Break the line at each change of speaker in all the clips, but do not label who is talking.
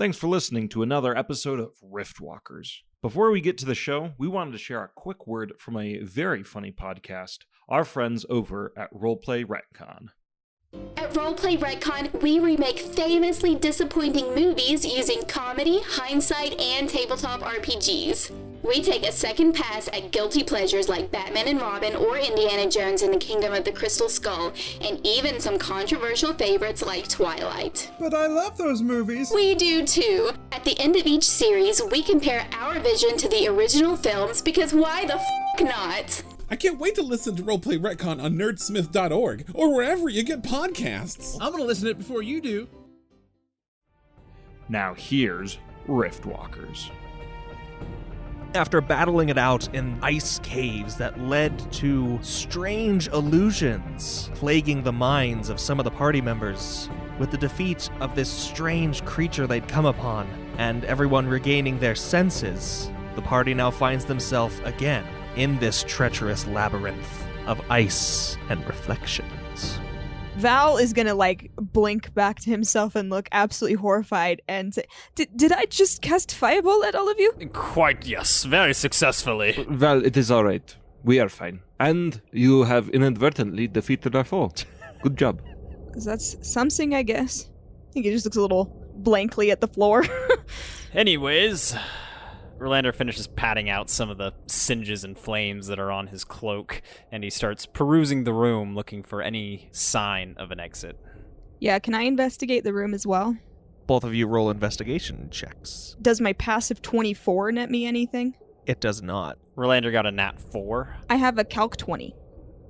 Thanks for listening to another episode of Riftwalkers. Before we get to the show, we wanted to share a quick word from a very funny podcast, our friends over at Roleplay Retcon.
At Roleplay Retcon, we remake famously disappointing movies using comedy, hindsight, and tabletop RPGs. We take a second pass at guilty pleasures like Batman and Robin or Indiana Jones and the Kingdom of the Crystal Skull, and even some controversial favorites like Twilight.
But I love those movies.
We do too. At the end of each series, we compare our vision to the original films because why the f*** not?
I can't wait to listen to Roleplay Retcon on nerdsmith.org or wherever you get podcasts.
I'm gonna listen to it before you do.
Now here's Riftwalkers.
After battling it out in ice caves that led to strange illusions plaguing the minds of some of the party members, with the defeat of this strange creature they'd come upon, and everyone regaining their senses, the party now finds themselves again in this treacherous labyrinth of ice and reflections.
Val is gonna, blink back to himself and look absolutely horrified and say, Did I just cast Fireball at all of you?
Quite, yes. Very successfully.
Well, it is all right. We are fine. And you have inadvertently defeated our foe. Good job.
'Cause that's something, I guess. I think he just looks a little blankly at the floor.
Anyways, Rolander finishes patting out some of the singes and flames that are on his cloak, and he starts perusing the room looking for any sign of an exit.
Yeah, can I investigate the room as well?
Both of you roll investigation checks.
Does my passive 24 net me anything?
It does not.
Rolander got a nat 4.
I have a calc 20.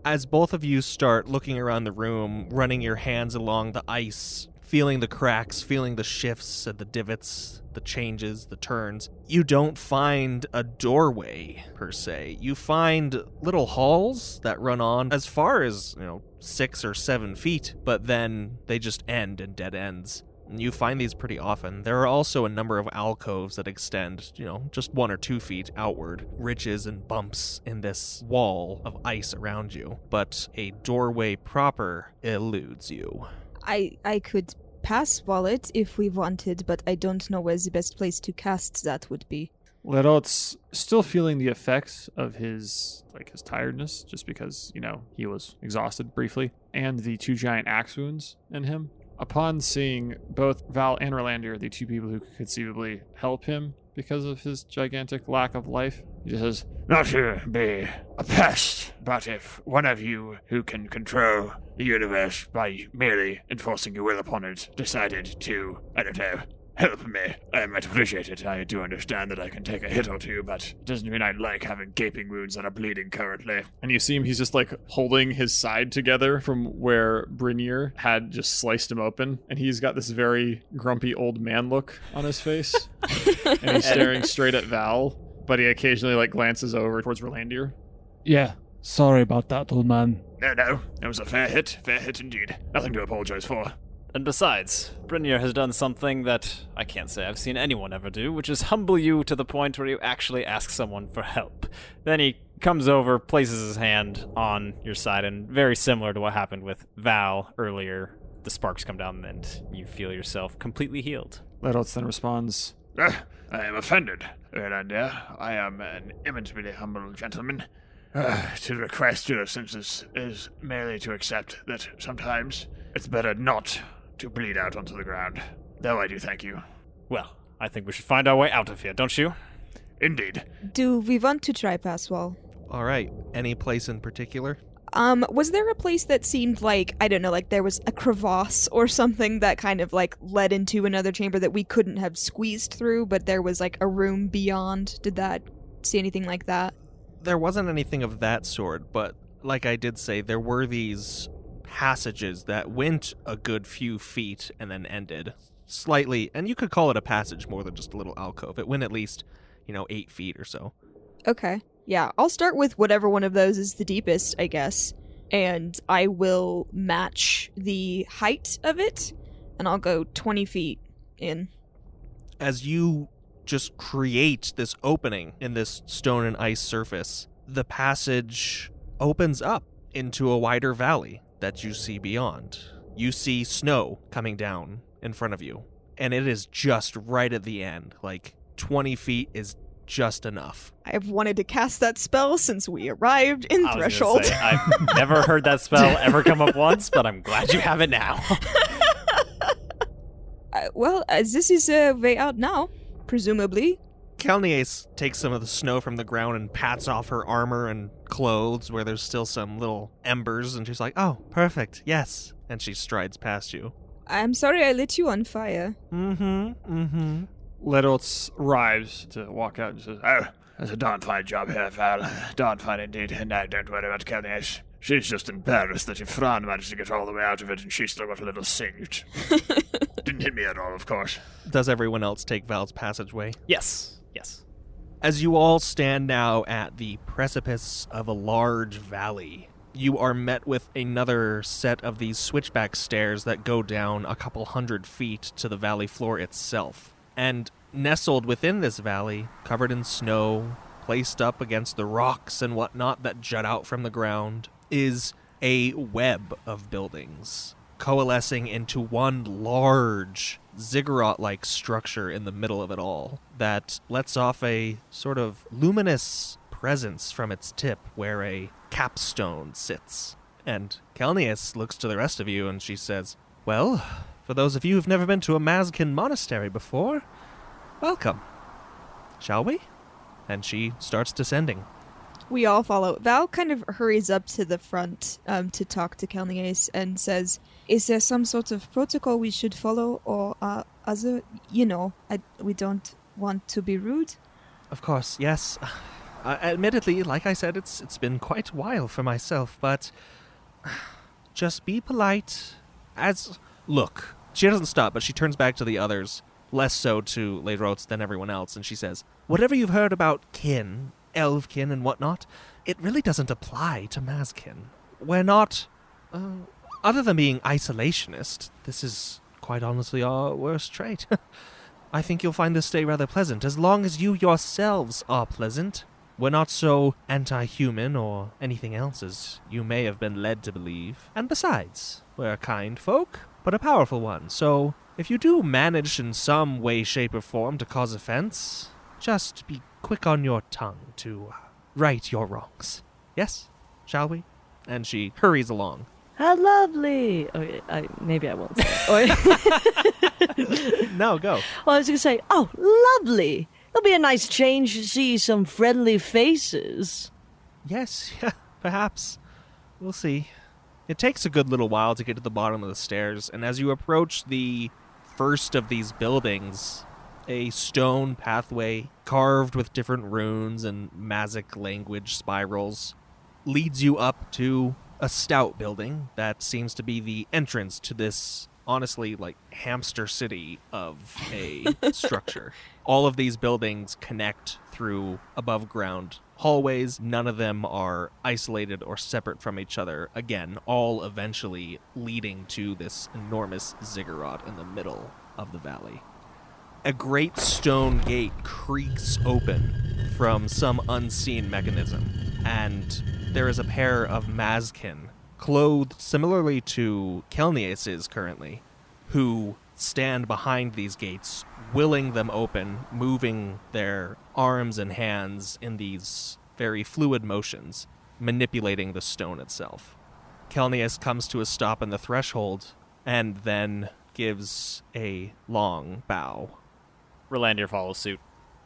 As both of you start looking around the room, running your hands along the ice, feeling the cracks, feeling the shifts and the divots, the changes, the turns, you don't find a doorway, per se. You find little halls that run on as far as, 6 or 7 feet, but then they just end in dead ends. And you find these pretty often. There are also a number of alcoves that extend, just 1 or 2 feet outward, ridges and bumps in this wall of ice around you. But a doorway proper eludes you.
I could pass wallet if we wanted, but I don't know where the best place to cast that would be.
Lerot's still feeling the effects of his tiredness, just because, he was exhausted briefly, and the 2 giant axe wounds in him. Upon seeing both Val and Rolander, the 2 people who could conceivably help him because of his gigantic lack of life, he says,
"Not to be a pest, but if one of you who can control the universe by merely enforcing your will upon it decided to, help me, I might appreciate it. I do understand that I can take a hit or 2, but it doesn't mean I like having gaping wounds that are bleeding currently."
And you see him, he's just holding his side together from where Brinier had just sliced him open, and he's got this very grumpy old man look on his face. And he's staring straight at Val, but he occasionally glances over towards Rolander.
Yeah, sorry about that, old man.
No, it was a fair hit indeed. Nothing to apologize for.
And besides, Brynjar has done something that I can't say I've seen anyone ever do, which is humble you to the point where you actually ask someone for help. Then he comes over, places his hand on your side, and very similar to what happened with Val earlier, the sparks come down and you feel yourself completely healed.
Lerotz then responds,
I am offended, Erlander. I am an immensely humble gentleman. To request your senses is merely to accept that sometimes it's better not to bleed out onto the ground. Though I do thank you.
Well, I think we should find our way out of here, don't you?
Indeed.
Do we want to try Passwall?
All right. Any place in particular?
Was there a place that seemed there was a crevasse or something that kind of led into another chamber that we couldn't have squeezed through, but there was a room beyond? Did that see anything like that?
There wasn't anything of that sort, but like I did say, there were these passages that went a good few feet and then ended slightly, and you could call it a passage more than just a little alcove. It went at least, 8 feet or so.
Okay. Yeah, I'll start with whatever one of those is the deepest, I guess, and I will match the height of it, and I'll go 20 feet in.
As you just create this opening in this stone and ice surface, the passage opens up into a wider valley that you see beyond. You see snow coming down in front of you, and it is just right at the end. Like 20 feet is just enough.
I've wanted to cast that spell since we arrived in
I was
Threshold.
gonna say, I've never heard that spell ever come up once, but I'm glad you have it now.
This is a way out now, presumably.
Kelnies takes some of the snow from the ground and pats off her armor and clothes where there's still some little embers, and she's like, oh, perfect, yes. And she strides past you.
I'm sorry I lit you on fire.
Littlets arrives to walk out and says,
Oh, that's a darn fine job here, Val. Darn fine indeed. And now don't worry about Kelnies. She's just embarrassed that if Fran managed to get all the way out of it and she still got a little singed. Didn't hit me at all, of course.
Does everyone else take Val's passageway?
Yes.
As you all stand now at the precipice of a large valley, you are met with another set of these switchback stairs that go down a couple 100 feet to the valley floor itself. And nestled within this valley, covered in snow, placed up against the rocks and whatnot that jut out from the ground, is a web of buildings, coalescing into one large ziggurat-like structure in the middle of it all that lets off a sort of luminous presence from its tip where a capstone sits. And Kelnius looks to the rest of you and she says, well, for those of you who've never been to a Mazkin monastery before, welcome. Shall we? And she starts descending.
We all follow. Val kind of hurries up to the front to talk to Kelnies and says, is there some sort of protocol we should follow or other, we don't want to be rude?
Of course, yes. Admittedly, like I said, it's been quite a while for myself, but just be polite. Look, she doesn't stop, but she turns back to the others, less so to Lerots than everyone else, and she says, whatever you've heard about kin, elfkin and whatnot, it really doesn't apply to Mazkin. We're not, other than being isolationist, this is quite honestly our worst trait. I think you'll find this stay rather pleasant, as long as you yourselves are pleasant. We're not so anti-human or anything else as you may have been led to believe. And besides, we're a kind folk, but a powerful one, so if you do manage in some way, shape, or form to cause offense, just be quick on your tongue to right your wrongs. Yes? Shall we? And she hurries along.
How lovely! Okay, maybe I won't say it.
No, go.
Well, I was going to say, oh, lovely! It'll be a nice change to see some friendly faces.
Yes, yeah, perhaps. We'll see. It takes a good little while to get to the bottom of the stairs, and as you approach the first of these buildings, a stone pathway carved with different runes and Mazic language spirals leads you up to a stout building that seems to be the entrance to this, honestly, like, hamster city of a structure. All of these buildings connect through above ground hallways. None of them are isolated or separate from each other. Again, all eventually leading to this enormous ziggurat in the middle of the valley. A great stone gate creaks open from some unseen mechanism, and there is a pair of Mazkin, clothed similarly to Kelnies is currently, who stand behind these gates, willing them open, moving their arms and hands in these very fluid motions, manipulating the stone itself. Kelnius comes to a stop in the threshold, and then gives a long bow.
Rolandir follows suit.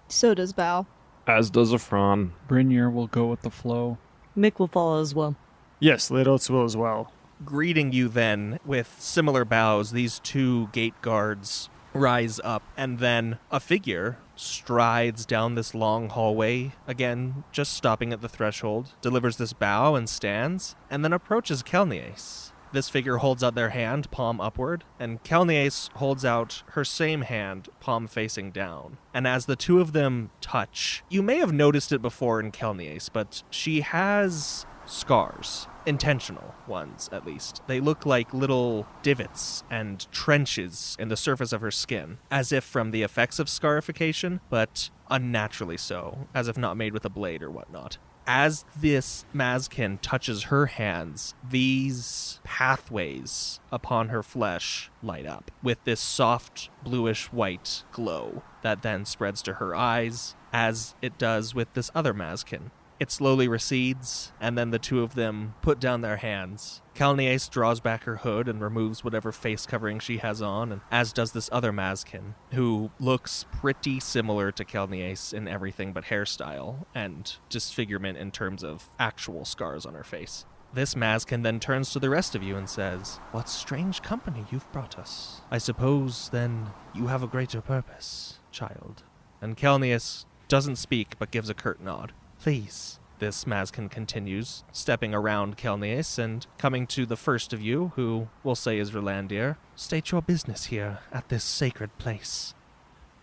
So does Val.
As does Afran.
Brynjar will go with the flow.
Mick will follow as well.
yes, Littlets will as well.
Greeting you then with similar bows, these two gate guards rise up, and then a figure strides down this long hallway, again, just stopping at the threshold, delivers this bow and stands, and then approaches Kelnies. This figure holds out their hand, palm upward, and Kelnies holds out her same hand, palm facing down. And as the two of them touch, you may have noticed it before in Kelnies, but she has scars. Intentional ones, at least. They look like little divots and trenches in the surface of her skin, as if from the effects of scarification, but unnaturally so, as if not made with a blade or whatnot. As this Mazkin touches her hands, these pathways upon her flesh light up with this soft bluish-white glow that then spreads to her eyes, as it does with this other Mazkin. It slowly recedes, and then the two of them put down their hands. Kalnias draws back her hood and removes whatever face covering she has on, and as does this other Mazkin, who looks pretty similar to Kalnias in everything but hairstyle and disfigurement in terms of actual scars on her face. This Mazkin then turns to the rest of you and says, "What strange company you've brought us. I suppose, then, you have a greater purpose, child." And Kalnias doesn't speak but gives a curt nod. "Please," this Mazkin continues, stepping around Kalnias and coming to the first of you, who we'll say is Rolandir. "State your business here at this sacred place."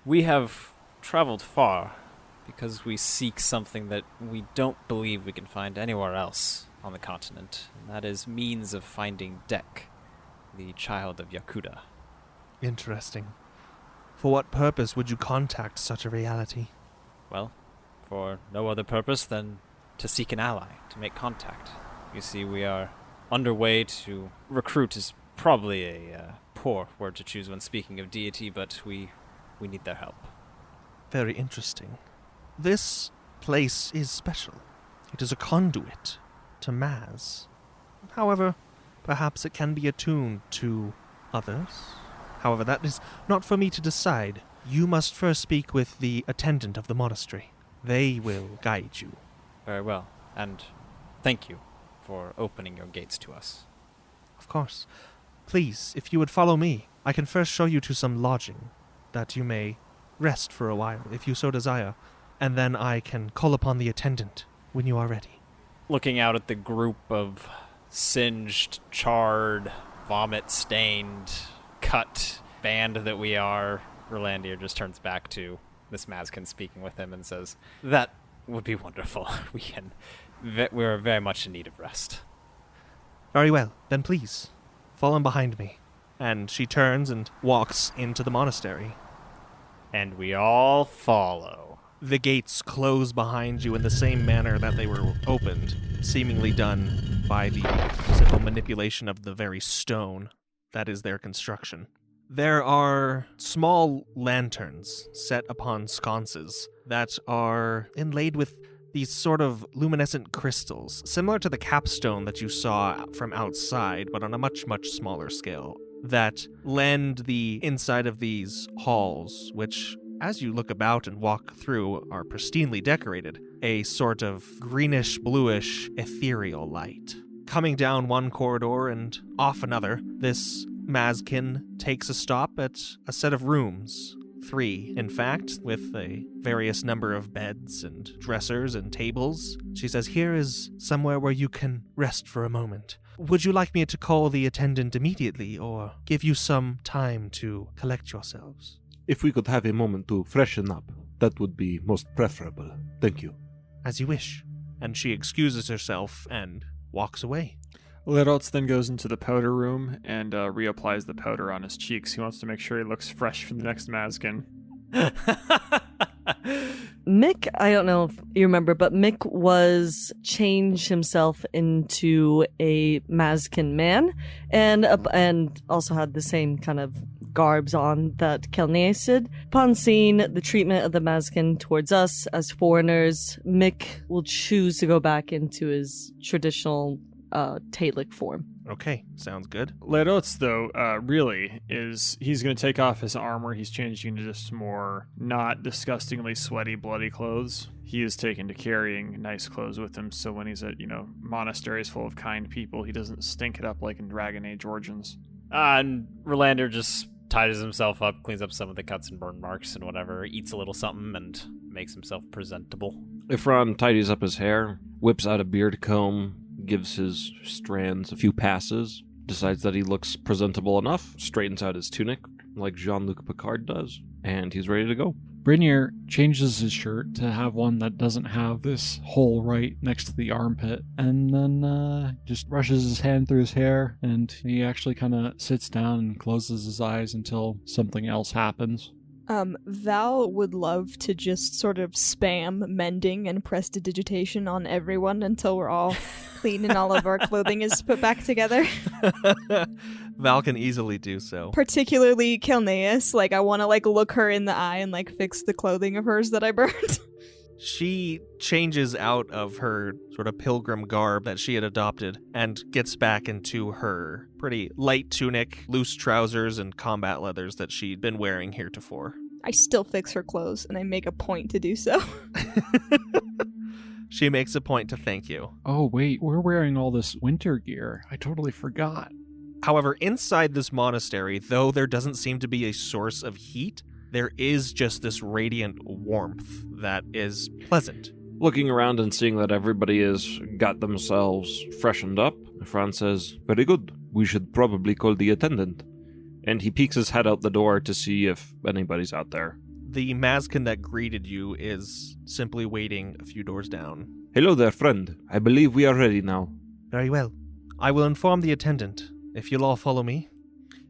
We have traveled far because we seek something that we don't believe we can find anywhere else on the continent, and that is means of finding Dek, the child of Yakuda.
Interesting. For what purpose would you contact such a reality?
Well, for no other purpose than to seek an ally, to make contact. You see, we are underway to recruit is probably a poor word to choose when speaking of deity, but we need their help.
Very interesting. This place is special. It is a conduit to Maz. However, perhaps it can be attuned to others. However, that is not for me to decide. You must first speak with the attendant of the monastery. They will guide you.
Very well, and thank you for opening your gates to us.
Of course. Please, if you would follow me, I can first show you to some lodging, that you may rest for a while, if you so desire, and then I can call upon the attendant when you are ready.
Looking out at the group of singed, charred, vomit-stained, cut band that we are, Rolandir just turns back to this Mazkin speaking with him and says, "That would be wonderful. We're very much in need of rest."
Very well, then please, fall in behind me. And she turns and walks into the monastery.
And we all follow.
The gates close behind you in the same manner that they were opened, seemingly done by the simple manipulation of the very stone that is their construction. There are small lanterns set upon sconces that are inlaid with these sort of luminescent crystals, similar to the capstone that you saw from outside, but on a much, much smaller scale, that lend the inside of these halls, which, as you look about and walk through, are pristinely decorated, a sort of greenish-bluish ethereal light. Coming down one corridor and off another, this Mazkin takes a stop at a set of rooms. 3, in fact, with a various number of beds and dressers and tables. She says, "Here is somewhere where you can rest for a moment. Would you like me to call the attendant immediately, or give you some time to collect yourselves?"
If we could have a moment to freshen up, that would be most preferable. Thank you.
"As you wish." And she excuses herself and walks away.
Lerotz then goes into the powder room and reapplies the powder on his cheeks. He wants to make sure he looks fresh for the next Mazkin.
Mick, I don't know if you remember, but Mick was changed himself into a Mazkin man and also had the same kind of garbs on that Kalnias did. Upon seeing the treatment of the Mazkin towards us as foreigners, Mick will choose to go back into his traditional Talic form.
Okay, sounds good.
Lerotz, though, really is he's going to take off his armor. He's changing into just more not disgustingly sweaty, bloody clothes. He is taken to carrying nice clothes with him, so when he's at, monasteries full of kind people, he doesn't stink it up like in Dragon Age Origins.
And Rolandir just tidies himself up, cleans up some of the cuts and burn marks and whatever, eats a little something, and makes himself presentable.
Ifran tidies up his hair, whips out a beard comb, gives his strands a few passes, decides that he looks presentable enough, straightens out his tunic like Jean-Luc Picard does, and he's ready to go.
Brinier changes his shirt to have one that doesn't have this hole right next to the armpit, and then just brushes his hand through his hair, and he actually kind of sits down and closes his eyes until something else happens.
Val would love to just sort of spam mending and prestidigitation on everyone until we're all clean and all of our clothing is put back together.
Val can easily do so.
Particularly Kelneus. Like, I want to, like, look her in the eye and, like, fix the clothing of hers that I burned.
She changes out of her sort of pilgrim garb that she had adopted and gets back into her pretty light tunic, loose trousers, and combat leathers that she'd been wearing heretofore.
I still fix her clothes, and I make a point to do so.
She makes a point to thank you.
Oh, wait, we're wearing all this winter gear. I totally forgot.
However, inside this monastery, though there doesn't seem to be a source of heat, there is just this radiant warmth that is pleasant.
Looking around and seeing that everybody has got themselves freshened up, Franz says, "Very good. We should probably call the attendant." And he peeks his head out the door to see if anybody's out there.
The Mazkin that greeted you is simply waiting a few doors down.
"Hello there, friend. I believe we are ready now."
Very well. I will inform the attendant, if you'll all follow me.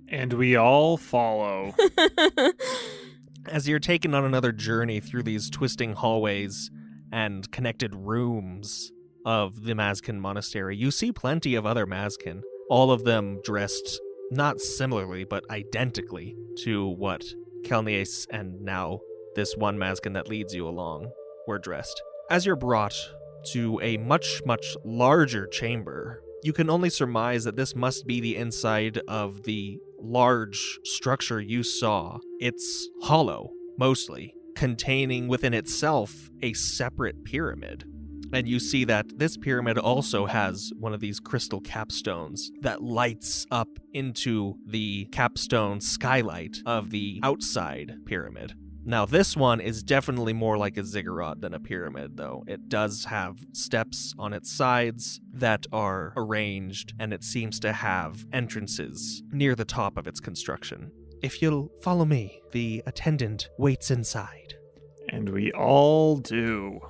And we all follow.
As you're taken on another journey through these twisting hallways and connected rooms of the Mazkin monastery, you see plenty of other Mazkin, all of them dressed not similarly, but identically to what Kelneus and now this one Mazkin that leads you along were dressed. As you're brought to a much, much larger chamber, you can only surmise that this must be the inside of the large structure you saw. It's hollow, mostly, containing within itself a separate pyramid. And you see that this pyramid also has one of these crystal capstones that lights up into the capstone skylight of the outside pyramid. Now, this one is definitely more like a ziggurat than a pyramid, though. It does have steps on its sides that are arranged, and it seems to have entrances near the top of its construction. If you'll follow me, the attendant waits inside.
And we all do.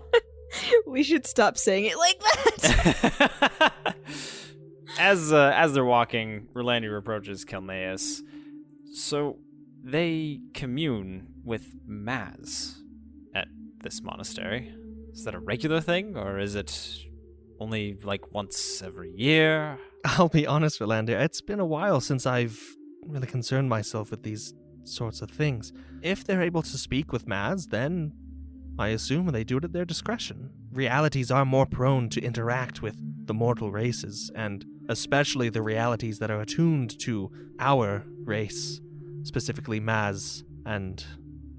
We should stop saying it like that.
As they're walking, Rolandi approaches Kelneus. So they commune with Maz at this monastery. Is that a regular thing, or is it only like once every year?
I'll be honest, Rolandi, it's been a while since I've really concerned myself with these sorts of things. If they're able to speak with Maz, then I assume they do it at their discretion. Realities are more prone to interact with the mortal races, and especially the realities that are attuned to our race, specifically Maz and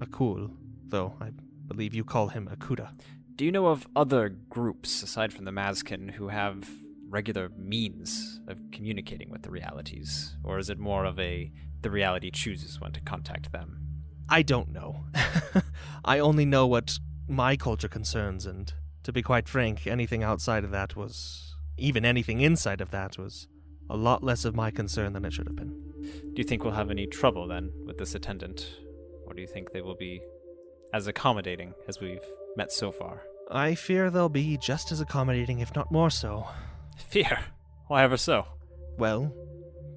Akul, though I believe you call him Akuda.
Do you know of other groups, aside from the Mazkin, who have regular means of communicating with the realities? Or is it more of the reality chooses when to contact them?
I don't know. I only know what my culture concerns, and to be quite frank, anything outside of that even anything inside of that was a lot less of my concern than it should have been.
Do you think we'll have any trouble then with this attendant? Or do you think they will be as accommodating as we've met so far?
I fear they'll be just as accommodating, if not more so.
Fear? Why ever so?
Well,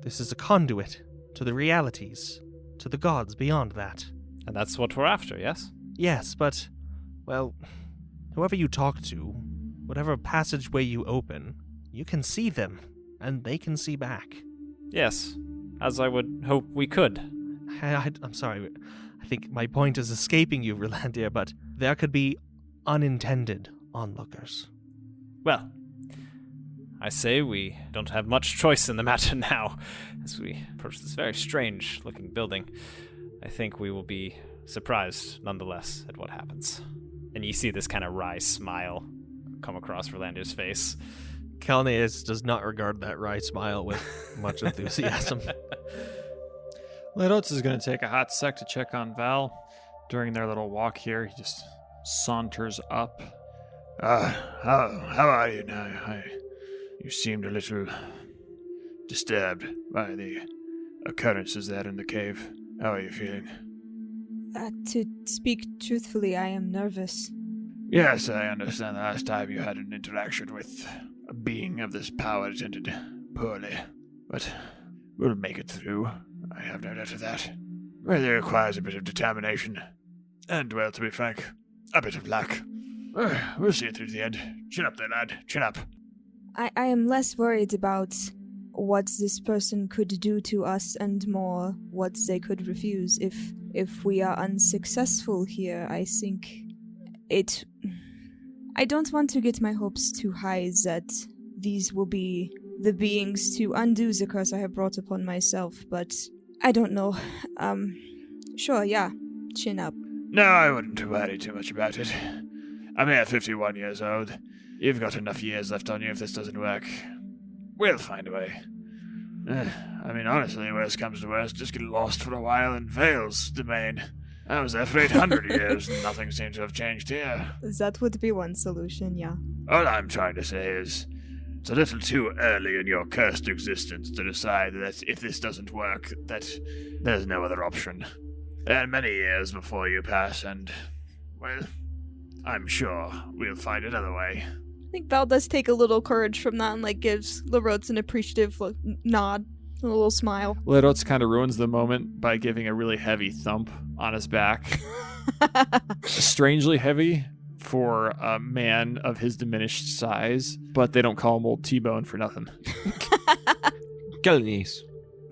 this is a conduit to the realities, to the gods beyond that.
And that's what we're after, yes?
Yes, but, well, whoever you talk to, whatever passageway you open, you can see them, and they can see back.
Yes, as I would hope we could.
I'm sorry, I think my point is escaping you, Rolandia, but there could be unintended onlookers.
Well, I say we don't have much choice in the matter now, as we approach this very strange-looking building. I think we will be surprised, nonetheless, at what happens. And you see this kind of wry smile come across Rolandia's face.
Kelneus does not regard that wry smile with much enthusiasm.
Ledots is going to take a hot sec to check on Val. During their little walk here, he just saunters up.
How are you now? You seemed a little disturbed by the occurrences there in the cave. How are you feeling?
To speak truthfully, I am nervous.
Yes, I understand the last time you had an interaction with a being of this power ended poorly. But we'll make it through. I have no doubt of that. Well, it requires a bit of determination. And, well, to be frank, a bit of luck. We'll see it through to the end. Chin up there, lad. Chin up.
I am less worried about what this person could do to us and more what they could refuse. If we are unsuccessful here, I think it... I don't want to get my hopes too high that these will be the beings to undo the curse I have brought upon myself, but I don't know. Sure, yeah, chin up.
No, I wouldn't worry too much about it. I'm here 51 years old. You've got enough years left on you if this doesn't work. We'll find a way. I mean, honestly, worst comes to worst, just get lost for a while in Vale's domain. I was there for 800 years, and nothing seems to have changed here.
That would be one solution, yeah.
All I'm trying to say is, it's a little too early in your cursed existence to decide that if this doesn't work, that there's no other option. There are many years before you pass, and, well, I'm sure we'll find another way.
I think Val does take a little courage from that and gives Lerots an appreciative nod, a little smile.
Lerots kind of ruins the moment by giving a really heavy thump on his back. Strangely heavy for a man of his diminished size, but they don't call him Old T-Bone for nothing.
Kelnies,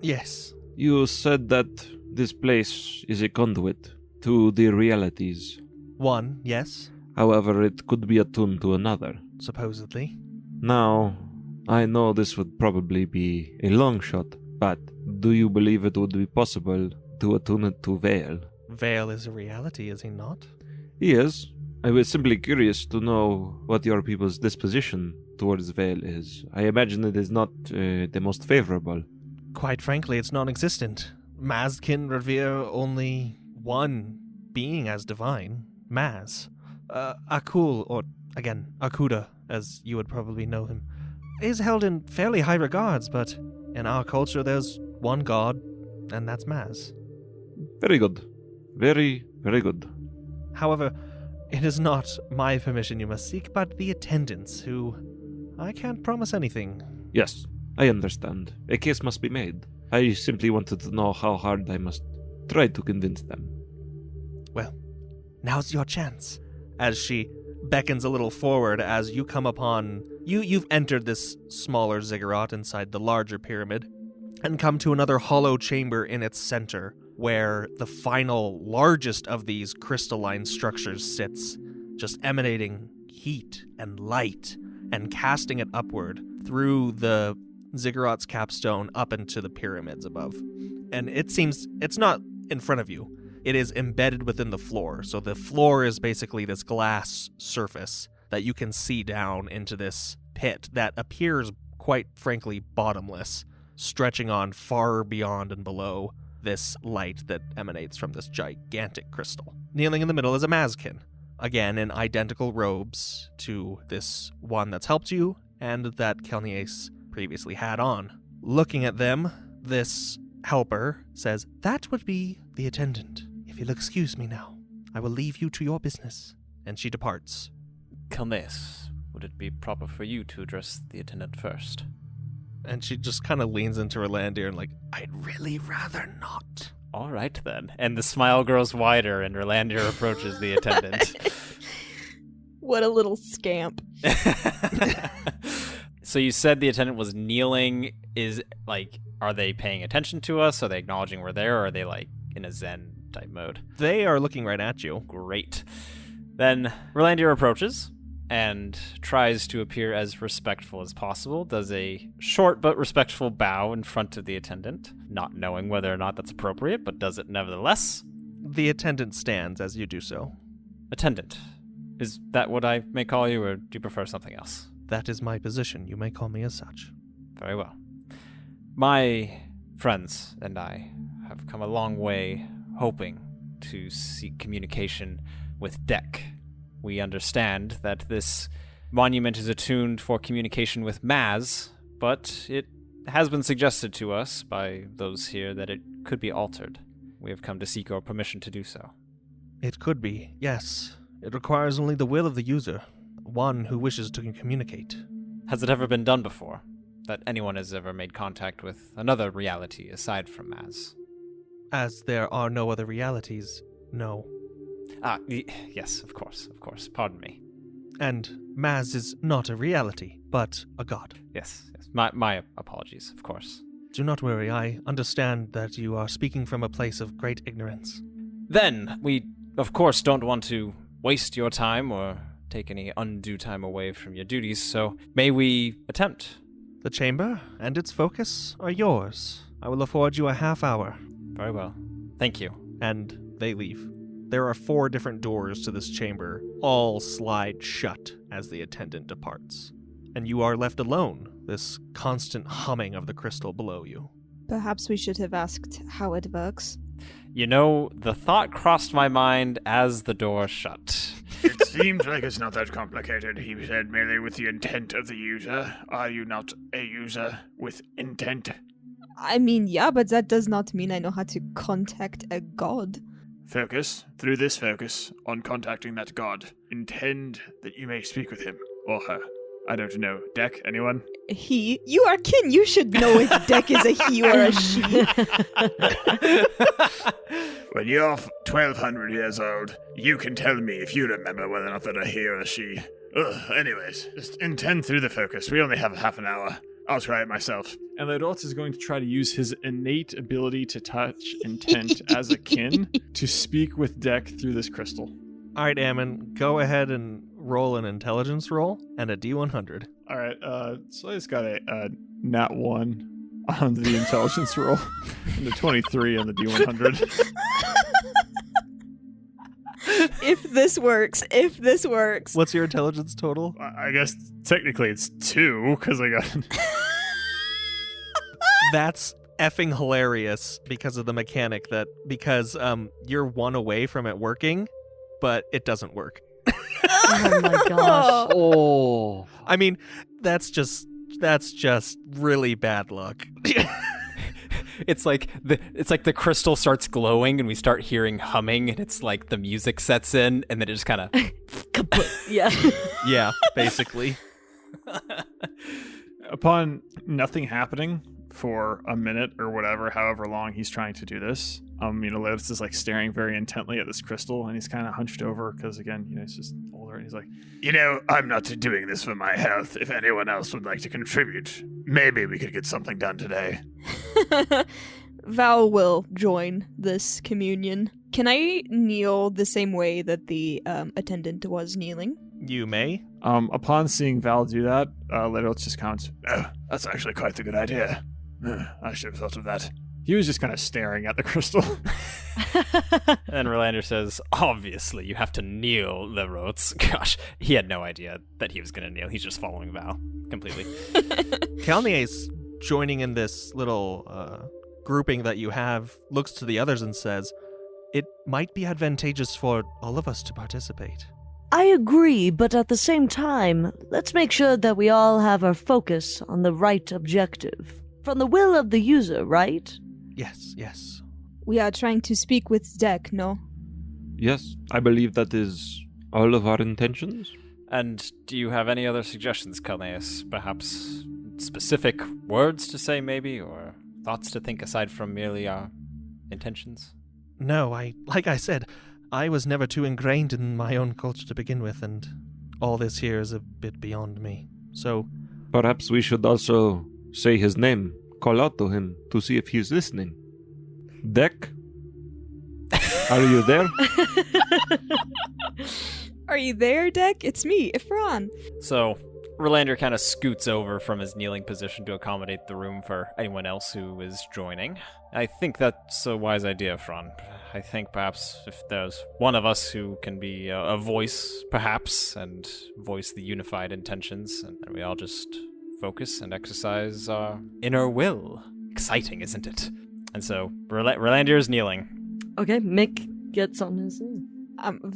Yes.
you said that this place is a conduit to the realities.
One, yes,
However, it could be attuned to another.
supposedly.
Now, I know this would probably be a long shot, but do you believe it would be possible to attune it to Vale?
Vale is a reality, is he not?
He is. I was simply curious to know what your people's disposition towards Vale is. I imagine it is not the most favorable.
Quite frankly, it's non-existent. Mazkin revere only one being as divine, Maz. Akul, or again, Akuda, as you would probably know him, is held in fairly high regards, but in our culture there's one god, and that's Maz.
Very good. Very, very good.
However, it is not my permission you must seek, but the attendants, who I can't promise anything.
Yes, I understand. A case must be made. I simply wanted to know how hard I must try to convince them.
Well, now's your chance. As she beckons a little forward as you come upon... You've entered this smaller ziggurat inside the larger pyramid and come to another hollow chamber in its center where the final largest of these crystalline structures sits, just emanating heat and light and casting it upward through the ziggurat's capstone up into the pyramids above. And it seems it's not in front of you. It is embedded within the floor. So the floor is basically this glass surface that you can see down into this pit that appears, quite frankly, bottomless, stretching on far beyond and below this light that emanates from this gigantic crystal. Kneeling in the middle is a Mazkin, again in identical robes to this one that's helped you and that Kelnies previously had on. Looking at them, this helper says, "That would be the attendant. If you'll excuse me now, I will leave you to your business." And she departs.
Kelnes, would it be proper for you to address the attendant first?
And she just kind of leans into Rolandir and I'd really rather not.
All right, then. And the smile grows wider, and Rolandir approaches the attendant.
What a little scamp.
So you said the attendant was kneeling. Are they paying attention to us? Are they acknowledging we're there? Or are they, in a Zen type mode?
They are looking right at you.
Great. Then Rolandir approaches and tries to appear as respectful as possible, does a short but respectful bow in front of the attendant, not knowing whether or not that's appropriate, but does it nevertheless.
The attendant stands as you do so.
Attendant, is that what I may call you, or do you prefer something else?
That is my position. You may call me as such.
Very well. My friends and I have come a long way hoping to seek communication with Deck. We understand that this monument is attuned for communication with Maz, but it has been suggested to us by those here that it could be altered. We have come to seek your permission to do so.
It could be, yes. It requires only the will of the user, one who wishes to communicate.
Has it ever been done before? That anyone has ever made contact with another reality aside from Maz?
As there are no other realities, no.
Yes, of course. Pardon me.
And Maz is not a reality, but a god.
Yes. My apologies, of course.
Do not worry, I understand that you are speaking from a place of great ignorance.
Then, we, of course, don't want to waste your time or take any undue time away from your duties, so may we attempt?
The chamber and its focus are yours. I will afford you a half hour.
Very well. Thank you.
And they leave. There are 4 different doors to this chamber. All slide shut as the attendant departs. And you are left alone, this constant humming of the crystal below you.
Perhaps we should have asked how it works.
You know, the thought crossed my mind as the door shut.
It seems like it's not that complicated, he said, merely with the intent of the user. Are you not a user with intent?
I mean, yeah, but that does not mean I know how to contact a god.
Focus, through this focus, on contacting that god. Intend that you may speak with him, or her. I don't know. Deck, anyone?
He? You are kin. You should know if Deck is a he or a she.
When you're 1,200 years old, you can tell me if you remember whether or not they're a he or a she. Anyways, just intend through the focus. We only have half an hour. I'll try it myself.
And the adult is going to try to use his innate ability to touch intent as a kin to speak with Deck through this crystal.
All right, Ammon, go ahead and roll an intelligence roll and a D100.
All right, so I just got a nat 1 on the intelligence roll and a 23 on the D100.
If this works.
What's your intelligence total?
I guess technically it's 2 because I got...
That's effing hilarious because of the mechanic because you're 1 away from it working, but it doesn't work.
Oh my gosh.
Oh.
I mean, that's just really bad luck.
It's like the crystal starts glowing and we start hearing humming and it's like the music sets in and then it just kind of
Kaput. Yeah.
Yeah, basically.
Upon nothing happening for a minute or whatever, however long he's trying to do this, Levis is like staring very intently at this crystal and he's kind of hunched over because again, he's just older and he's like,
I'm not doing this for my health. If anyone else would like to contribute, maybe we could get something done today.
Val will join this communion. Can I kneel the same way that the attendant was kneeling?
You may.
Upon seeing Val do that, Letos just counts.
Oh, that's actually quite a good idea. I should have thought of that.
He was just kind of staring at the crystal.
And Relander says, obviously you have to kneel, Lerots. Gosh, he had no idea that he was going to kneel. He's just following Val completely.
Kalnia's joining in this little grouping that you have, looks to the others and says, it might be advantageous for all of us to participate.
I agree, but at the same time, let's make sure that we all have our focus on the right objective. From the will of the user, right?
Yes.
We are trying to speak with Deck, no?
Yes, I believe that is all of our intentions.
And do you have any other suggestions, Calneus? Perhaps specific words to say, maybe, or thoughts to think aside from merely our intentions?
No, like I said, I was never too ingrained in my own culture to begin with, and all this here is a bit beyond me. So...
Perhaps we should also say his name, call out to him to see if he's listening. Deck? Are you there?
Are you there, Deck? It's me, Ifran.
So, Relander kind of scoots over from his kneeling position to accommodate the room for anyone else who is joining. I think that's a wise idea, Fran. I think perhaps if there's one of us who can be a voice, perhaps, and voice the unified intentions, and we all just focus and exercise our inner will. Exciting, isn't it? And so, Relander is kneeling.
Okay, Mick gets on his knee.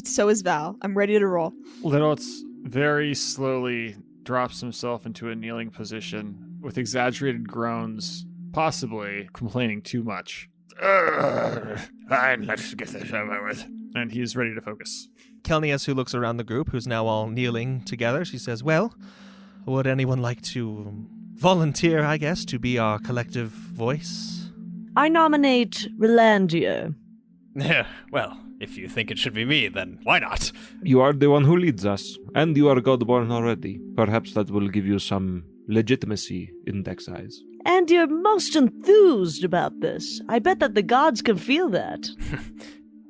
So is Val. I'm ready to roll.
Letos very slowly drops himself into a kneeling position with exaggerated groans, possibly complaining too much.
Fine, let's get this over with.
And he's ready to focus.
Kelnias, who looks around the group, who's now all kneeling together, she says, well, would anyone like to volunteer, I guess, to be our collective voice?
I nominate Rolandio.
Well, if you think it should be me, then why not?
You are the one who leads us, and you are Godborn already. Perhaps that will give you some legitimacy in Deck's eyes.
And you're most enthused about this. I bet that the gods can feel that.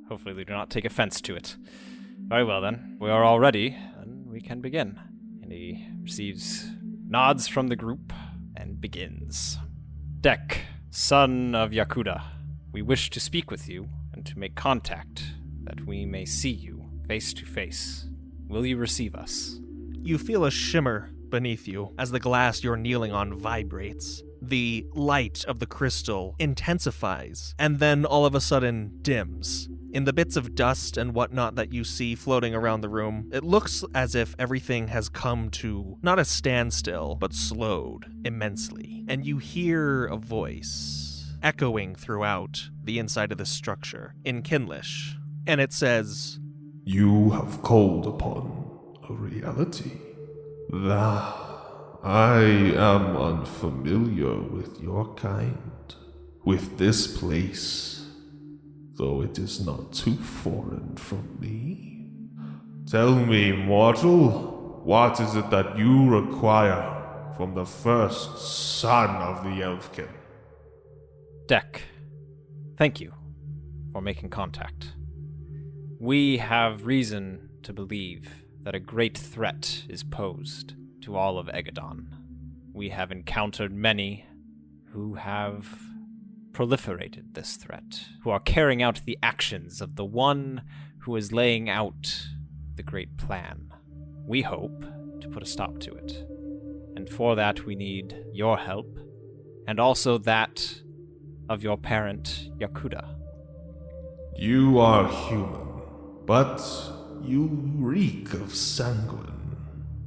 Hopefully they do not take offense to it. Very well then, we are all ready, and we can begin. And he receives nods from the group and begins. Deck, son of Yakuda, we wish to speak with you and to make contact, that we may see you face to face. Will you receive us?
You feel a shimmer beneath you as the glass you're kneeling on vibrates. The light of the crystal intensifies, and then all of a sudden dims. In the bits of dust and whatnot that you see floating around the room, it looks as if everything has come to not a standstill, but slowed immensely. And you hear a voice echoing throughout the inside of this structure in Kinlish. And it says,
"You have called upon a reality. I am unfamiliar with your kind, with this place, though it is not too foreign from me. Tell me, mortal, what is it that you require from the first son of the Elfkin?"
Deck, thank you for making contact. We have reason to believe that a great threat is posed to all of Egadon. We have encountered many who have proliferated this threat, who are carrying out the actions of the one who is laying out the great plan. We hope to put a stop to it. And for that we need your help, and also that of your parent, Yakuda.
You are human, but you reek of sanguine,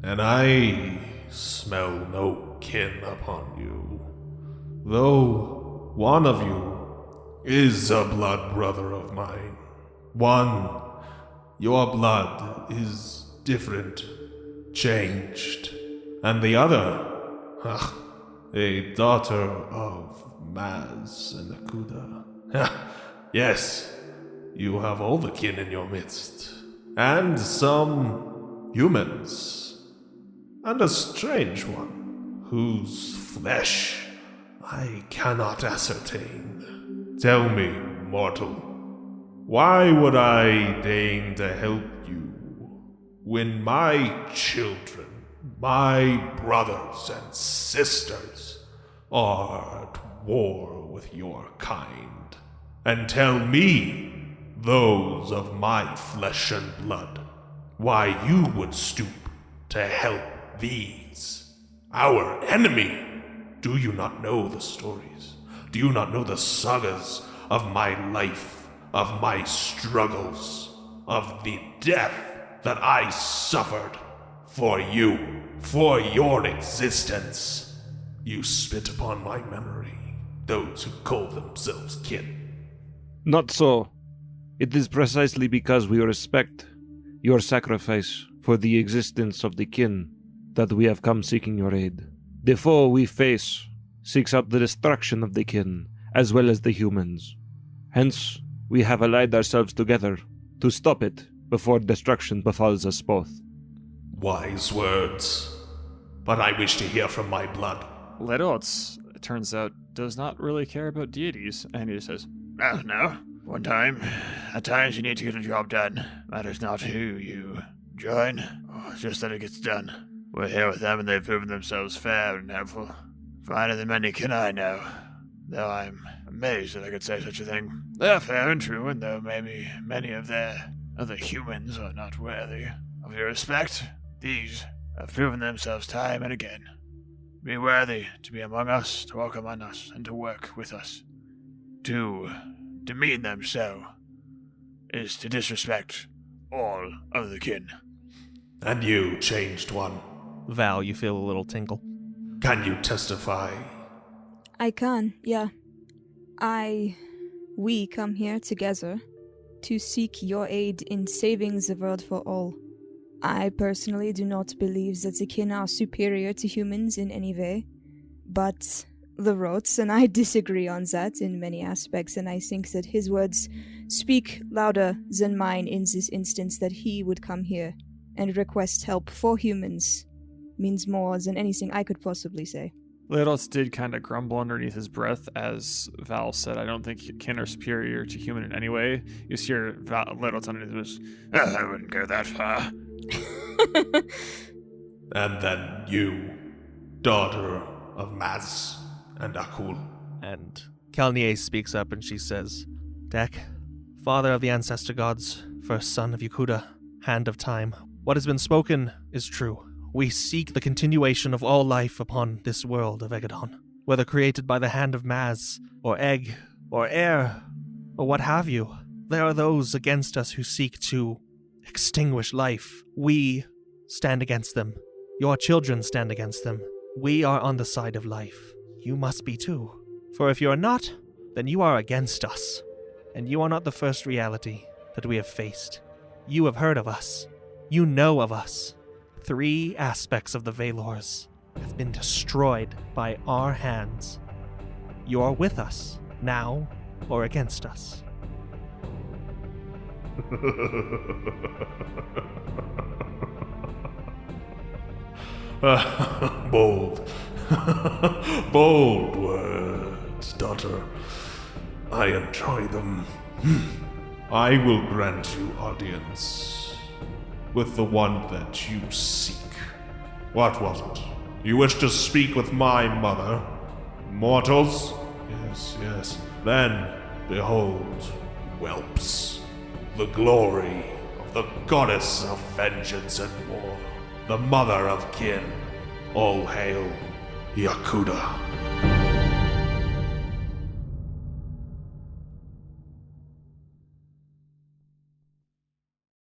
and I smell no kin upon you. Though one of you is a blood brother of mine. Your blood is different, changed, and the other, a daughter of Maz and Akuda. Yes, you have all the kin in your midst, and some humans, and a strange one, whose flesh I cannot ascertain. Tell me, mortal, why would I deign to help you when my children, my brothers and sisters, are at war with your kind? And tell me, those of my flesh and blood, why you would stoop to help these, our enemy. Do you not know the stories? Do you not know the sagas of my life, of my struggles, of the death that I suffered for you, for your existence? You spit upon my memory, those who call themselves kin.
Not so. It is precisely because we respect your sacrifice for the existence of the kin that we have come seeking your aid. The foe we face seeks out the destruction of the kin, as well as the humans. Hence, we have allied ourselves together to stop it before destruction befalls us both.
Wise words, but I wish to hear from my blood.
Ledoltz, it turns out, does not really care about deities, and he says,
No. At times you need to get a job done. Matters not who you join, or just that it gets done. We're here with them, and they've proven themselves fair and helpful. Finer than many can I know, though I'm amazed that I could say such a thing. They're fair and true, and though maybe many of their other humans are not worthy of your respect, these have proven themselves time and again. Be worthy to be among us, to walk among us, and to work with us. To demean them so is to disrespect all of the kin.
And you, changed one.
Val, you feel a little tingle.
Can you testify?
I can, yeah. We come here together to seek your aid in saving the world for all. I personally do not believe that the kin are superior to humans in any way, but the Rots, and I disagree on that in many aspects, and I think that his words speak louder than mine in this instance. That he would come here and request help for humans means more than anything I could possibly say.
Leidos did kind of grumble underneath his breath as Val said, I don't think kin are superior to human in any way. You see Leidos underneath his,
I wouldn't go that far.
And then you, daughter of Maz and Akul.
And Kalnier speaks up and she says, Dek, father of the ancestor gods, first son of Yakuda, hand of time, what has been spoken is true. We seek the continuation of all life upon this world of Egadon, whether created by the hand of Maz, or egg, or air, or what have you. There are those against us who seek to extinguish life. We stand against them. Your children stand against them. We are on the side of life. You must be too. For if you are not, then you are against us. And you are not the first reality that we have faced. You have heard of us. You know of us. 3 aspects of the Valors have been destroyed by our hands. You are with us, now or against us.
Bold. Bold words, daughter. I enjoy them. I will grant you audience with the one that you seek. What was it? You wish to speak with my mother? Mortals? Yes, yes. Then, behold, whelps, the glory of the goddess of vengeance and war, the mother of kin. All hail, Yakuda.